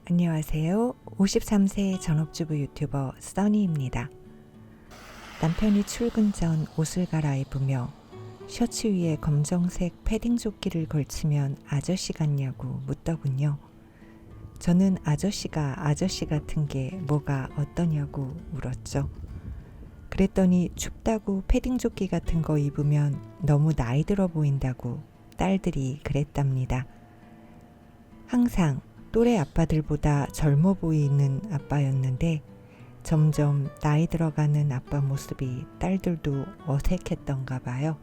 안녕하세요. 53세 전업주부 유튜버 써니입니다. 남편이 출근 전 옷을 갈아입으며 셔츠 위에 검정색 패딩 조끼를 걸치면 아저씨 같냐고 묻더군요. 저는 아저씨가 아저씨 같은 게 뭐가 어떠냐고 물었죠. 그랬더니 춥다고 패딩 조끼 같은 거 입으면 너무 나이 들어 보인다고 딸들이 그랬답니다. 항상 또래 아빠들보다 젊어 보이는 아빠였는데 점점 나이 들어가는 아빠 모습이 딸들도 어색했던가 봐요.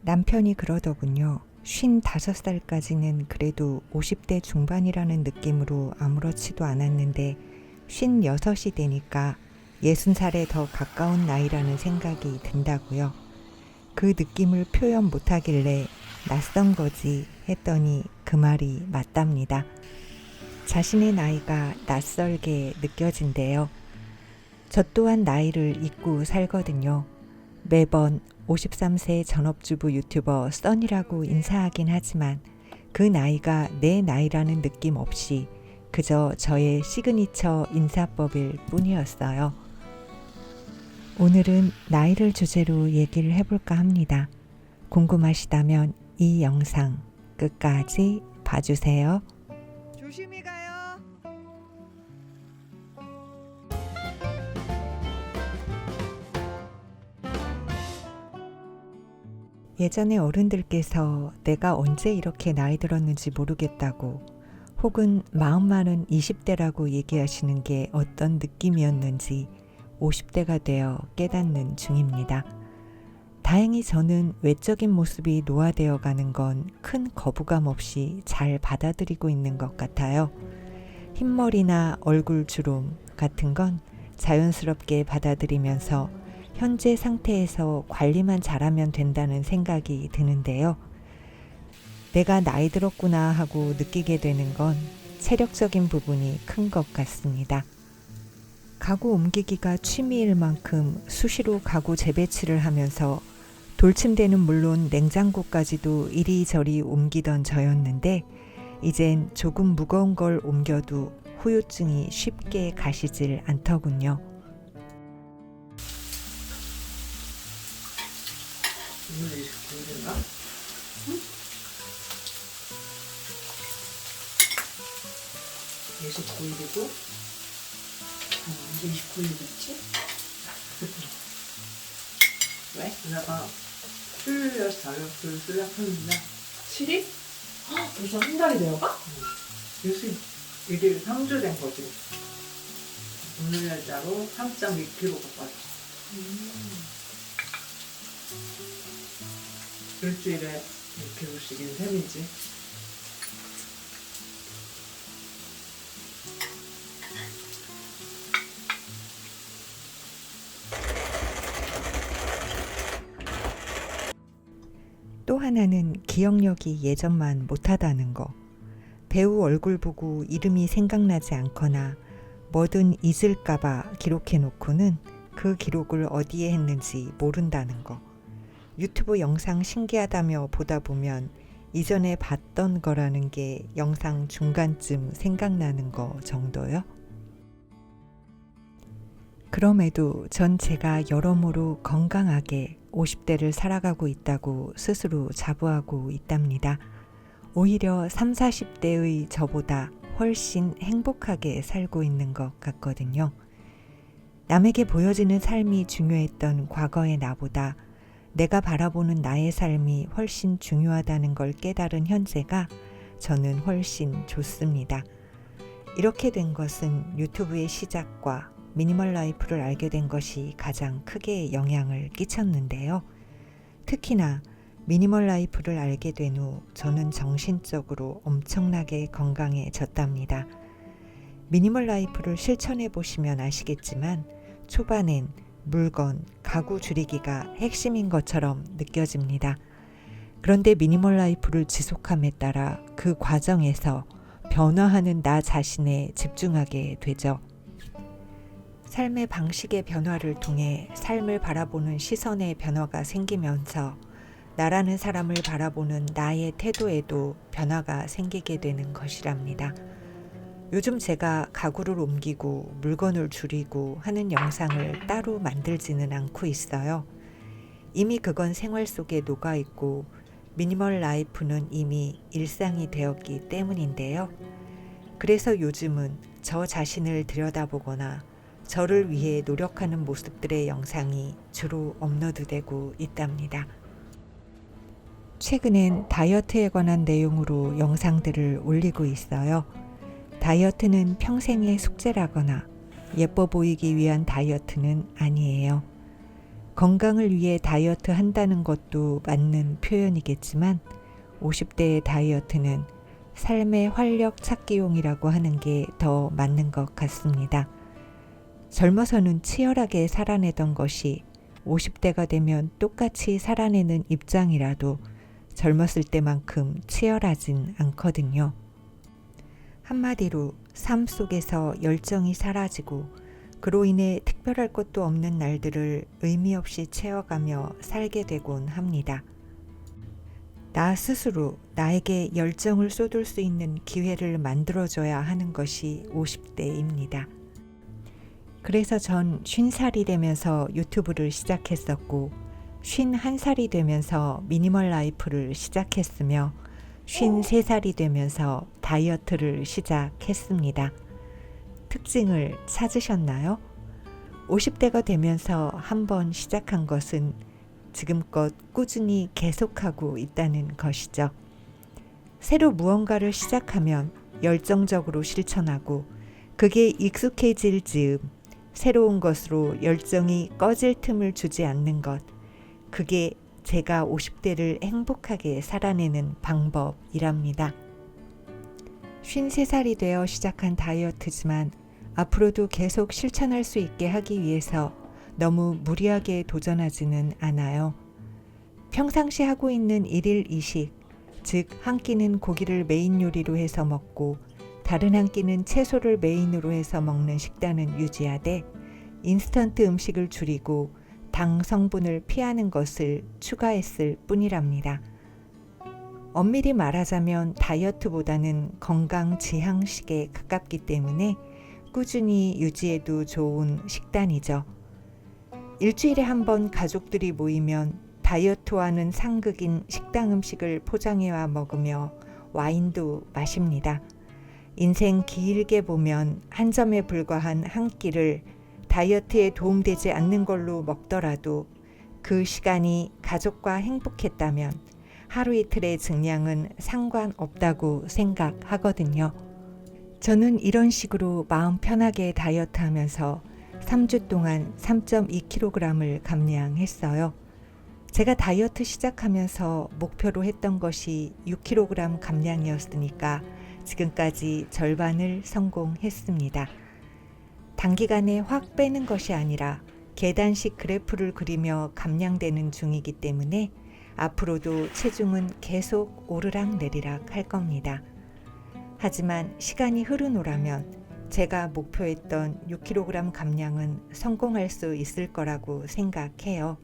남편이 그러더군요. 55살까지는 그래도 50대 중반이라는 느낌으로 아무렇지도 않았는데 56이 되니까 60살에 더 가까운 나이라는 생각이 든다고요. 그 느낌을 표현 못하길래 낯선 거지 했더니 그 말이 맞답니다. 자신의 나이가 낯설게 느껴진대요. 저 또한 나이를 잊고 살거든요. 매번 53세 전업주부 유튜버 써니라고 인사하긴 하지만 그 나이가 내 나이라는 느낌 없이 그저 저의 시그니처 인사법일 뿐이었어요. 오늘은 나이를 주제로 얘기를 해볼까 합니다. 궁금하시다면 이 영상 끝까지 봐주세요. 조심히 가요. 예전에 어른들께서 내가 언제 이렇게 나이 들었는지 모르겠다고 혹은 마음 많은 20대라고 얘기하시는 게 어떤 느낌이었는지 50대가 되어 깨닫는 중입니다. 다행히 저는 외적인 모습이 노화되어 가는 건 큰 거부감 없이 잘 받아들이고 있는 것 같아요. 흰머리나 얼굴 주름 같은 건 자연스럽게 받아들이면서 현재 상태에서 관리만 잘하면 된다는 생각이 드는데요. 내가 나이 들었구나 하고 느끼게 되는 건 체력적인 부분이 큰 것 같습니다. 가구 옮기기가 취미일 만큼 수시로 가구 재배치를 하면서 돌침대는 물론 냉장고까지도 이리저리 옮기던 저였는데 이젠 조금 무거운 걸 옮겨도 후유증이 쉽게 가시질 않더군요. 오늘 29일인가? 응? 29일이고 언제 29일이었지? 왜? 내가 수요일이어서 다이어트를 시작했는데 7일? 벌써 한 달이 되어가? 61일 3주 된 거지. 오늘 날짜로 3.2kg가 빠졌어. 일주일에 2kg씩인 셈이지. 또 하나는 기억력이 예전만 못하다는 거. 배우 얼굴 보고 이름이 생각나지 않거나 뭐든 잊을까봐 기록해 놓고는 그 기록을 어디에 했는지 모른다는 거. 유튜브 영상 신기하다며 보다 보면 이전에 봤던 거라는 게 영상 중간쯤 생각나는 거 정도요. 그럼에도 전 제가 여러모로 건강하게 50대를 살아가고 있다고 스스로 자부하고 있답니다. 오히려 30, 40대의 저보다 훨씬 행복하게 살고 있는 것 같거든요. 남에게 보여지는 삶이 중요했던 과거의 나보다 내가 바라보는 나의 삶이 훨씬 중요하다는 걸 깨달은 현재가 저는 훨씬 좋습니다. 이렇게 된 것은 유튜브의 시작과 미니멀 라이프를 알게 된 것이 가장 크게 영향을 끼쳤는데요. 특히나 미니멀 라이프를 알게 된 후 저는 정신적으로 엄청나게 건강해졌답니다. 미니멀 라이프를 실천해 보시면 아시겠지만 초반엔 물건, 가구 줄이기가 핵심인 것처럼 느껴집니다. 그런데 미니멀 라이프를 지속함에 따라 그 과정에서 변화하는 나 자신에 집중하게 되죠. 삶의 방식의 변화를 통해 삶을 바라보는 시선의 변화가 생기면서 나라는 사람을 바라보는 나의 태도에도 변화가 생기게 되는 것이랍니다. 요즘 제가 가구를 옮기고 물건을 줄이고 하는 영상을 따로 만들지는 않고 있어요. 이미 그건 생활 속에 녹아 있고 미니멀 라이프는 이미 일상이 되었기 때문인데요. 그래서 요즘은 저 자신을 들여다보거나 저를 위해 노력하는 모습들의 영상이 주로 업로드되고 있답니다. 최근엔 다이어트에 관한 내용으로 영상들을 올리고 있어요. 다이어트는 평생의 숙제라거나 예뻐 보이기 위한 다이어트는 아니에요. 건강을 위해 다이어트 한다는 것도 맞는 표현이겠지만 50대의 다이어트는 삶의 활력 찾기용이라고 하는 게 더 맞는 것 같습니다. 젊어서는 치열하게 살아내던 것이 50대가 되면 똑같이 살아내는 입장이라도 젊었을 때만큼 치열하진 않거든요. 한마디로 삶 속에서 열정이 사라지고 그로 인해 특별할 것도 없는 날들을 의미 없이 채워가며 살게 되곤 합니다. 나 스스로 나에게 열정을 쏟을 수 있는 기회를 만들어줘야 하는 것이 50대입니다. 그래서 전 50살이 되면서 유튜브를 시작했었고 51살이 되면서 미니멀 라이프를 시작했으며 53살이 되면서 다이어트를 시작했습니다. 특징을 찾으셨나요? 50대가 되면서 한번 시작한 것은 지금껏 꾸준히 계속하고 있다는 것이죠. 새로 무언가를 시작하면 열정적으로 실천하고 그게 익숙해질 즈음 새로운 것으로 열정이 꺼질 틈을 주지 않는 것, 그게 제가 50대를 행복하게 살아내는 방법이랍니다. 53살이 되어 시작한 다이어트지만 앞으로도 계속 실천할 수 있게 하기 위해서 너무 무리하게 도전하지는 않아요. 평상시 하고 있는 일일 이식, 즉 한 끼는 고기를 메인 요리로 해서 먹고 다른 한 끼는 채소를 메인으로 해서 먹는 식단은 유지하되 인스턴트 음식을 줄이고 당 성분을 피하는 것을 추가했을 뿐이랍니다. 엄밀히 말하자면 다이어트보다는 건강 지향식에 가깝기 때문에 꾸준히 유지해도 좋은 식단이죠. 일주일에 한 번 가족들이 모이면 다이어트와는 상극인 식당 음식을 포장해와 먹으며 와인도 마십니다. 인생 길게 보면 한 점에 불과한 한 끼를 다이어트에 도움되지 않는 걸로 먹더라도 그 시간이 가족과 행복했다면 하루 이틀의 증량은 상관없다고 생각하거든요. 저는 이런 식으로 마음 편하게 다이어트 하면서 3주 동안 3.2kg을 감량했어요. 제가 다이어트 시작하면서 목표로 했던 것이 6kg 감량이었으니까 지금까지 절반을 성공했습니다. 단기간에 확 빼는 것이 아니라 계단식 그래프를 그리며 감량되는 중이기 때문에 앞으로도 체중은 계속 오르락 내리락 할 겁니다. 하지만 시간이 흐르노라면 제가 목표했던 6kg 감량은 성공할 수 있을 거라고 생각해요.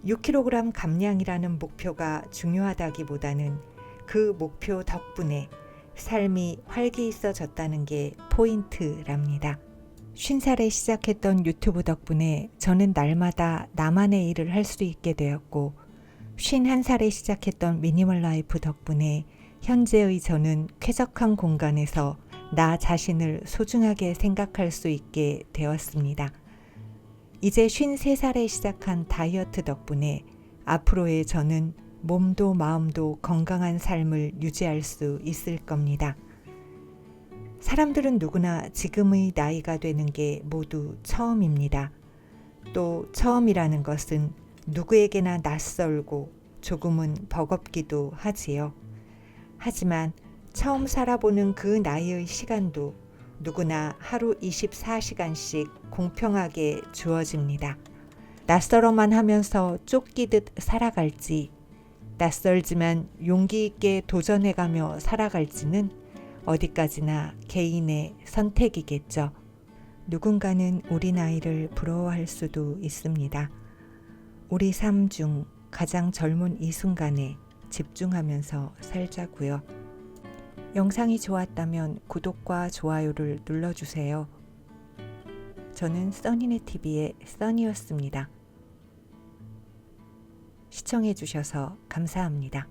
6kg 감량이라는 목표가 중요하다기보다는 그 목표 덕분에 삶이 활기 있어졌다는 게 포인트랍니다. 50살에 시작했던 유튜브 덕분에 저는 날마다 나만의 일을 할 수 있게 되었고 51살에 시작했던 미니멀 라이프 덕분에 현재의 저는 쾌적한 공간에서 나 자신을 소중하게 생각할 수 있게 되었습니다. 이제 53살에 시작한 다이어트 덕분에 앞으로의 저는 몸도 마음도 건강한 삶을 유지할 수 있을 겁니다. 사람들은 누구나 지금의 나이가 되는 게 모두 처음입니다. 또 처음이라는 것은 누구에게나 낯설고 조금은 버겁기도 하지요. 하지만 처음 살아보는 그 나이의 시간도 누구나 하루 24시간씩 공평하게 주어집니다. 낯설어만 하면서 쫓기듯 살아갈지, 낯설지만 용기 있게 도전해가며 살아갈지는 어디까지나 개인의 선택이겠죠. 누군가는 우리 나이를 부러워할 수도 있습니다. 우리 삶 중 가장 젊은 이 순간에 집중하면서 살자고요. 영상이 좋았다면 구독과 좋아요를 눌러주세요. 저는 써니네TV의 써니였습니다. 시청해주셔서 감사합니다.